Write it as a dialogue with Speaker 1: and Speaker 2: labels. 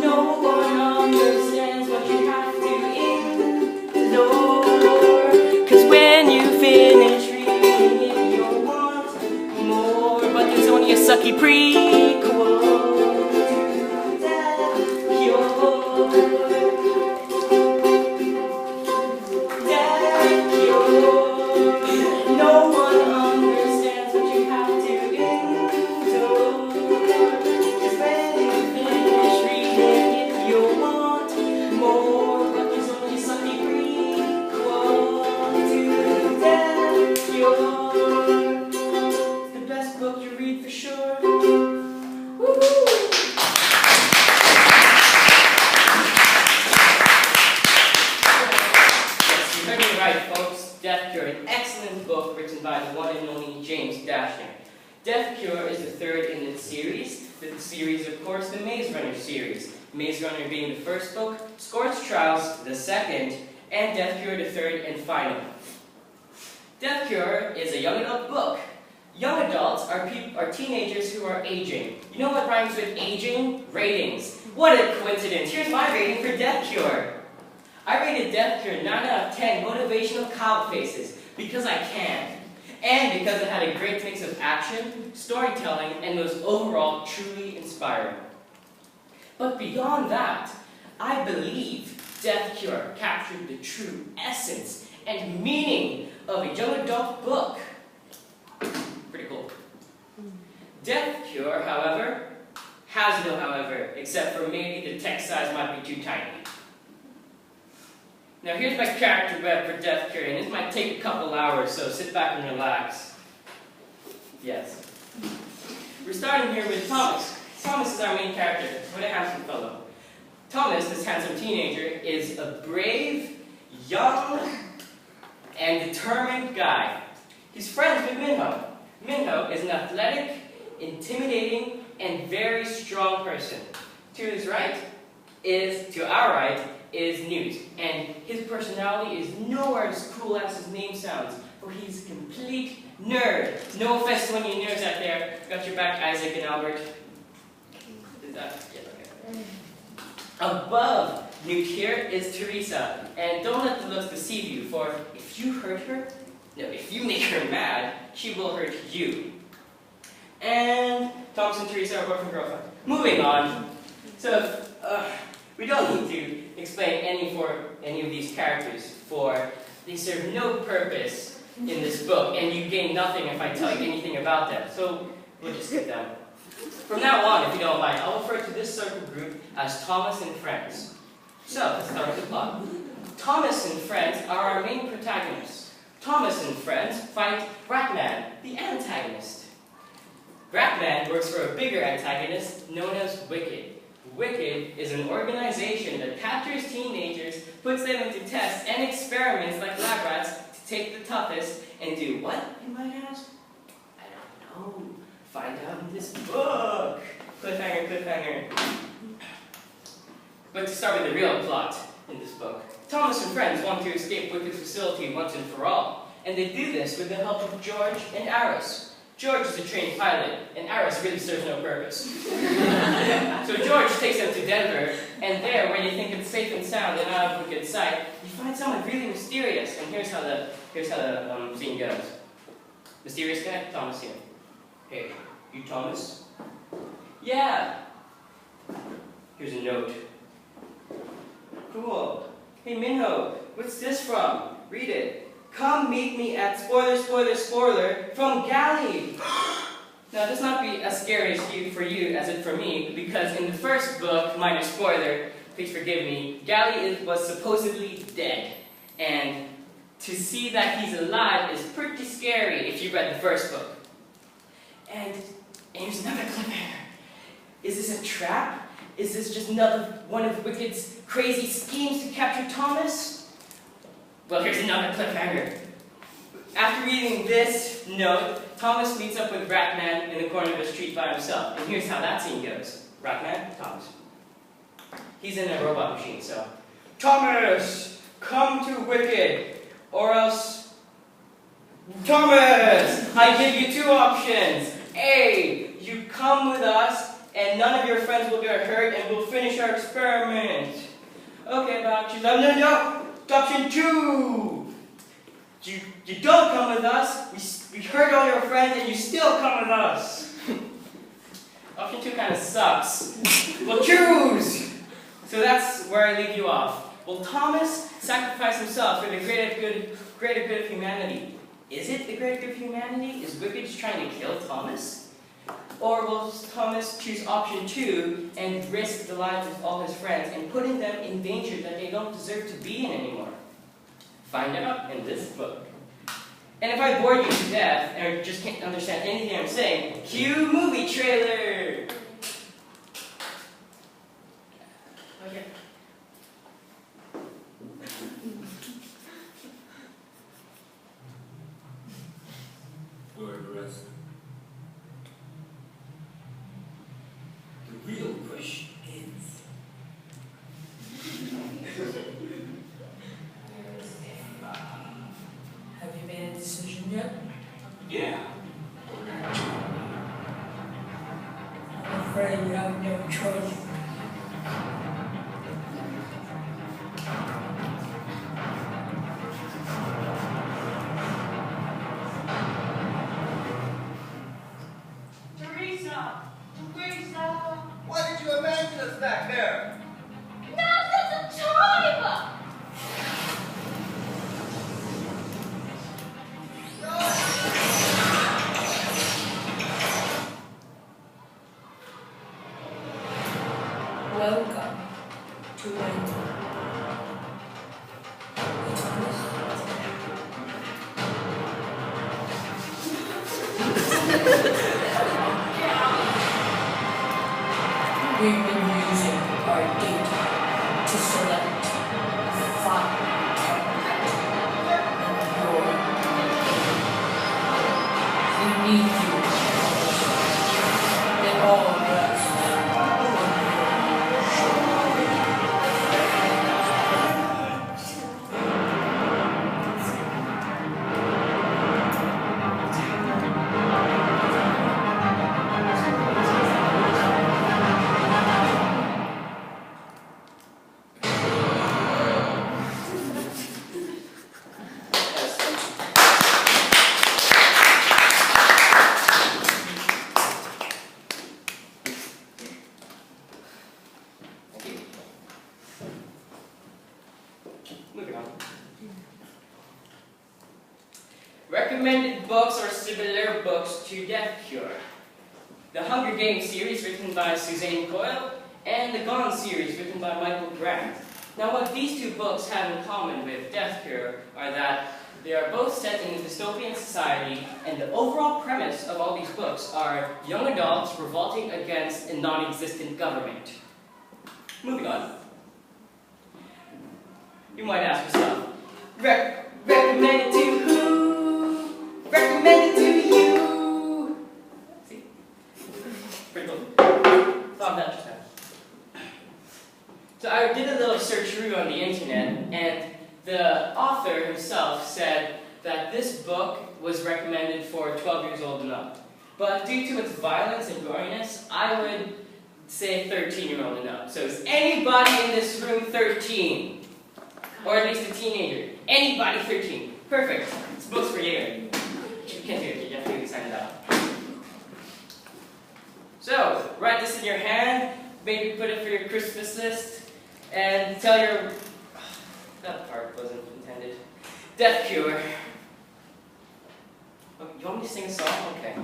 Speaker 1: No one understands what you have to endure. 'Cause when you finish reading it, you'll want more. But there's only a sucky prequel to Death Cure. Death Cure. No one understands what you have to endure. 'Cause when you finish reading it, you'll want more. But there's only a sucky prequel to Death Cure. It's the best book you read for sure. Woo-hoo! Yes, you heard me right, folks. Death Cure, an excellent book written by the one and only James Dashner. Death Cure is the third in its series. The series, of course, the Maze Runner series. Maze Runner being the first book, Scorched Trials the second, and Death Cure the third and final. Death Cure is a young adult book. Young adults are teenagers who are aging. You know what rhymes with aging? Ratings. What a coincidence. Here's my rating for Death Cure. I rated Death Cure 9 out of 10 motivational cow faces because I can. And because it had a great mix of action, storytelling, and was overall truly inspiring. But beyond that, I believe Death Cure captured the true essence and meaning of a young adult book. Pretty cool. Death Cure, however, has no however, except for maybe the text size might be too tiny. Now here's my character web for Death Cure, and this might take a couple hours, so sit back and relax. Yes. We're starting here with Thomas. Thomas is our main character. What a handsome fellow. Thomas, this handsome teenager, is a brave, young, and determined guy. He's friends with Minho. Minho is an athletic, intimidating, and very strong person. To our right, is Newt, and his personality is nowhere as cool as his name sounds, for he's a complete nerd. No offense to any of you nerds out there. Got your back, Isaac and Albert. Is that? Yeah, okay. Above Newt here is Teresa, and don't let the looks deceive you, for if you hurt her, no, if you make her mad, she will hurt you. And Thomas and Teresa are boyfriend and girlfriend. Moving on. So, we don't need to explain any of these characters, for they serve no purpose in this book, and you gain nothing if I tell you anything about them. So we'll just skip them. From now on, if you don't mind, I'll refer to this circle group as Thomas and Friends. So let's start with the plot. Thomas and Friends are our main protagonists. Thomas and Friends fight Ratman, the antagonist. Ratman works for a bigger antagonist known as Wicked. Wicked is an organization that captures teenagers, puts them into tests and experiments like lab rats to take the toughest and do what, you might ask? I don't know. Find out in this book. Cliffhanger, cliffhanger. But to start with the real plot in this book, Thomas and Friends want to escape Wicked's facility once and for all, and they do this with the help of George and Aris. George is a trained pilot, and Aris really serves no purpose. So George takes them to Denver, and there, where you think it's safe and sound and out of Wicked's sight, you find someone really mysterious, and here's how the scene goes. Mysterious guy? Thomas here. Hey, you Thomas? Yeah. Here's a note. Cool. Hey Minho, what's this from? Read it. Come meet me at spoiler from Galley. Now this not be as scary for you as it for me, because in the first book, minor spoiler, please forgive me, Galley was supposedly dead. And to see that he's alive is pretty scary if you read the first book. And here's another cliffhanger. Is this a trap? Is this just another one of Wicked's crazy schemes to capture Thomas? Well, here's another cliffhanger. After reading this note, Thomas meets up with Ratman in the corner of the street by himself. And here's how that scene goes. Ratman, Thomas. He's in a robot machine, so... Thomas, come to Wicked, or else... Thomas, I give you two options. A, you come with us and none of your friends will get hurt, and we'll finish our experiment. Okay, about choose. No. Option 2. You don't come with us. We hurt all your friends, and you still come with us. Option 2 kind of sucks. Well, choose. So that's where I leave you off. Will Thomas sacrifice himself for the greater good of humanity? Is it the greater good of humanity? Is Wicked trying to kill Thomas? Or will Thomas choose option 2 and risk the lives of all his friends and putting them in danger that they don't deserve to be in anymore? Find out in this book. And if I bore you to death and just can't understand anything I'm saying, cue movie trailer! Okay.
Speaker 2: We're arrested. The real question is...
Speaker 3: Have you made a decision yet?
Speaker 2: Yeah.
Speaker 3: I'm afraid you have no choice.
Speaker 4: Teresa! Why did you abandon us back there?
Speaker 5: Now's the time!
Speaker 3: Welcome to Winter. We've been using our data to select 5 candidates. We need you. Then all of us.
Speaker 1: Moving on. Recommended books or similar books to Death Cure. The Hunger Games series written by Suzanne Coyle and the Gone series written by Michael Grant. Now what these 2 books have in common with Death Cure are that they are both set in a dystopian society, and the overall premise of all these books are young adults revolting against a non-existent government. Moving on. You might ask yourself, recommended to who? Recommended to you? See? Pretty cool. Thought that just now. So I did a little search-roo on the internet, and the author himself said that this book was recommended for 12 years old and up. But due to its violence and goriness, I would say 13-year-old and up. So is anybody in this room 13? Or at least a teenager. Anybody 13. Perfect. This book's for you. You can't do it. You have to sign it out. So, write this in your hand. Maybe put it for your Christmas list. And tell your... that part wasn't intended. Death Cure. Oh, you want me to sing a song? Okay.